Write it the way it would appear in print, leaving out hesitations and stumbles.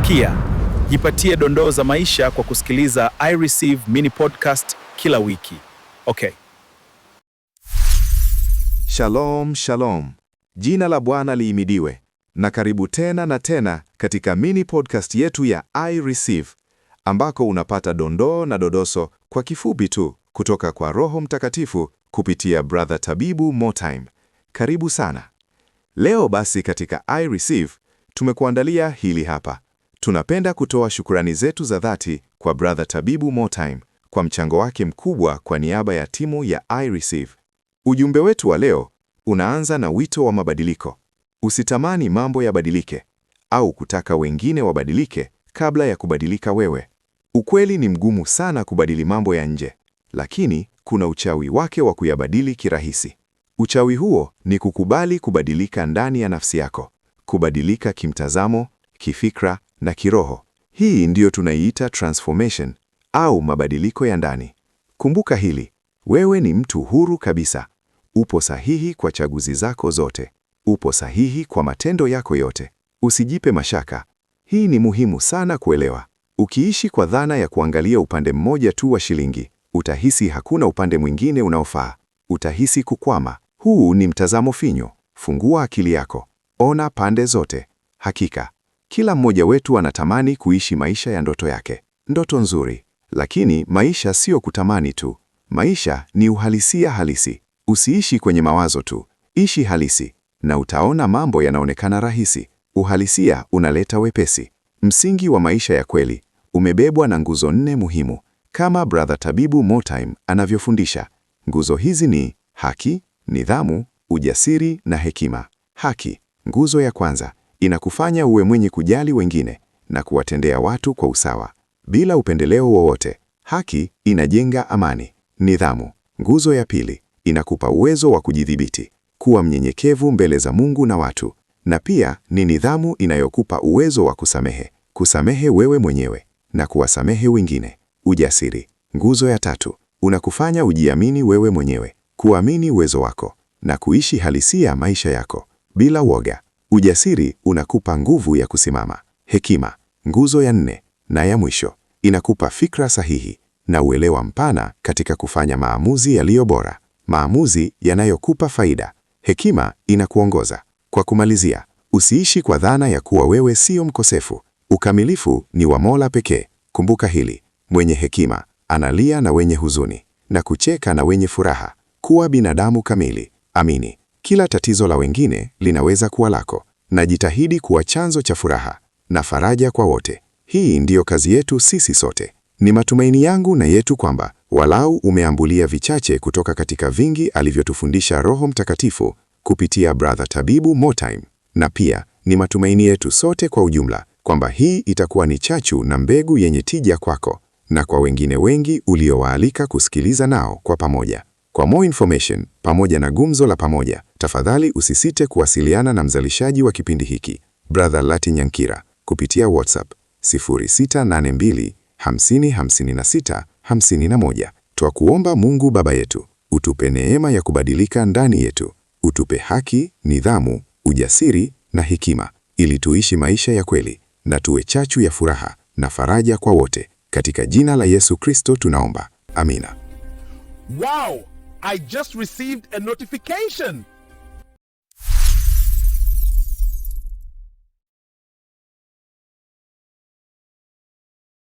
Sikia, jipatie dondoo za maisha kwa kusikiliza I Receive mini podcast kila wiki. Okay. Shalom, shalom. Jina la Bwana liimidiwe. Na karibu tena na tena katika mini podcast yetu ya I Receive, ambako unapata dondoo na dodoso kwa kifupi tu kutoka kwa Roho Mtakatifu kupitia Brother Tabibu Motime. Karibu sana. Leo basi katika I Receive tumekuandalia hili hapa. Tunapenda kutoa shukrani zetu za dhati kwa Brother Tabibu Motime kwa mchango wake mkubwa kwa niaba ya timu ya I Receive. Ujumbe wetu wa leo unaanza na wito wa mabadiliko. Usitamani mambo yabadilike au kutaka wengine wabadilike kabla ya kubadilika wewe. Ukweli ni mgumu sana kubadili mambo ya nje, lakini kuna uchawi wake wa kuyabadili kirahisi. Uchawi huo ni kukubali kubadilika ndani ya nafsi yako, kubadilika kimtazamo, kifikra na kiroho. Hii ndiyo tunaiita transformation au mabadiliko ya ndani. Kumbuka hili, wewe ni mtu huru kabisa. Upo sahihi kwa chaguzi zako zote. Upo sahihi kwa matendo yako yote. Usijipe mashaka. Hii ni muhimu sana kuelewa. Ukiishi kwa dhana ya kuangalia upande mmoja tu wa shilingi, utahisi hakuna upande mwingine unaofaa. Utahisi kukwama. Huu ni mtazamo finyo. Fungua akili yako. Ona pande zote. Hakika, kila mmoja wetu anatamani kuishi maisha ya ndoto yake. Ndoto nzuri. Lakini maisha sio kutamani tu. Maisha ni uhalisia halisi. Usiishi kwenye mawazo tu. Ishi halisi. Na utaona mambo yanaonekana rahisi. Uhalisia unaleta wepesi. Msingi wa maisha ya kweli umebebwa na nguzo 4 muhimu, kama Brother Tabibu Motime anavyofundisha. Nguzo hizi ni haki, nidhamu, ujasiri na hekima. Haki, nguzo ya kwanza, inakufanya uwe mwenye kujali wengine na kuwatendea watu kwa usawa, bila upendeleo wowote. Haki inajenga amani. Nidhamu, nguzo ya pili, inakupa uwezo wa kujidhibiti, kuwa mnyenyekevu mbele za Mungu na watu. Na pia ni nidhamu inayokupa uwezo wa kusamehe wewe mwenyewe na kuwasamehe wengine. Ujasiri, nguzo ya tatu, unakufanya ujiamini wewe mwenyewe, kuamini uwezo wako na kuishi halisia maisha yako bila woga. Ujasiri unakupa nguvu ya kusimama. Hekima, nguzo ya 4 na ya mwisho, inakupa fikra sahihi na uelewa mpana katika kufanya maamuzi yaliyo bora, maamuzi yanayokupa faida. Hekima inakuongoza. Kwa kumalizia, usiishi kwa dhana ya kuwa wewe sio mkosefu. Ukamilifu ni wa Mola pekee. Kumbuka hili, mwenye hekima analia na wenye huzuni na kucheka na wenye furaha. Kuwa binadamu kamili. Amini, kila tatizo la wengine linaweza kuwa lako, na jitahidi kuwa chanzo cha furaha na faraja kwa wote. Hii ndiyo kazi yetu sisi sote. Ni matumaini yangu na yetu kwamba walau umeambulia vichache kutoka katika vingi alivyotufundisha Roho Mtakatifu kupitia Brother Tabibu Motime, na pia ni matumaini yetu sote kwa ujumla kwamba hii itakuwa ni chachu na mbegu yenye tija kwako na kwa wengine wengi uliowaalika kusikiliza nao kwa pamoja. Kwa more information pamoja na gumzo la pamoja, tafadhali usisite kuwasiliana na mzalishaji wa kipindi hiki, Brother Lati Nyankira, kupitia WhatsApp 0682 50 56 51. Twakuomba Mungu Baba yetu, utupe neema ya kubadilika ndani yetu. Utupe haki, nidhamu, ujasiri na hekima, ili tuishi maisha ya kweli na tuwe chachu ya furaha na faraja kwa wote. Katika jina la Yesu Kristo tunaomba. Amina. Wow! I just received a notification.